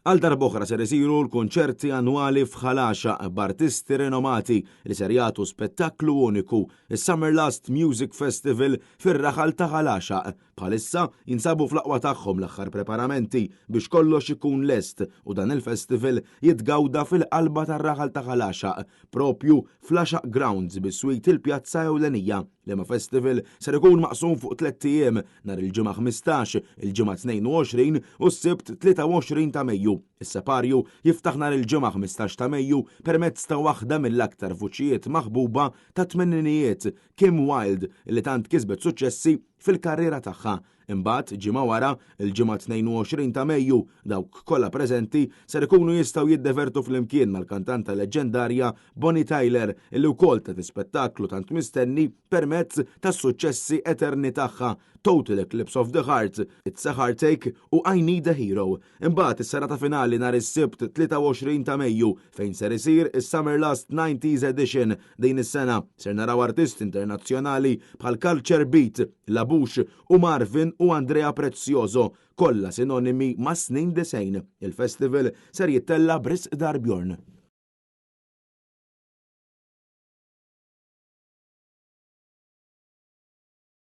Għal darb'oħra ser isiru l-kunċerti annwali f'Ħalaxa b'artisti renomati li ser jagħtu spettaklu uniku, is-Summer Last Music Festival fir-Raħal ta' Ħalaxa. Bħalissa jinsabu fl-aqwa tagħhom l-aħħar preparamenti biex kollox ikun lest u dan il-festival jitgawda fil-qalba tar-Raħal ta' Ħalaxa, propju fl-Għaxaq Grounds bis-swit il-Pjazza Ewlenija. L-Ema Festival ser ikun maqsum fuq 3 ijiem nhar il-ġimgħa 15, il-ġimgħa 22 u s-Sibt 23 ta' Mejju. Is-Separju jiftaħ nhar il-ġimgħa 15 ta' Mejju permezz ta' waħda mill-aktar vuċijiet maħbuba ta' tmenninijiet, Kim Wilde, li tant kisbet suċċessi fil-karriera tagħha. Imbagħad ġimgħa wara, il-ġimgħa 22 ta' Mejju, dawk kollha preżenti ser ikunu jistgħu jiddevertu flimkien mal-kantanta leġendarja Bonnie Tyler illi wkoll ta' spettaklu tant mistenni permezz tas-suċċessi eterni tagħha Total Eclipse of the Heart, It's a Heartache u I Need a Hero. Imbagħad is-serata finali nhar is-Sibt 23 ta' Mejju fejn ser isir is-Summer Last 90s Edition. Din is-sena ser naraw artisti internazzjonali bħal Culture Beat, Labouche u Marvin u Andrea Prezioso, kollha sinonimi ma' snin 90. Il-festival ser jittella b'Risq Darbjorn.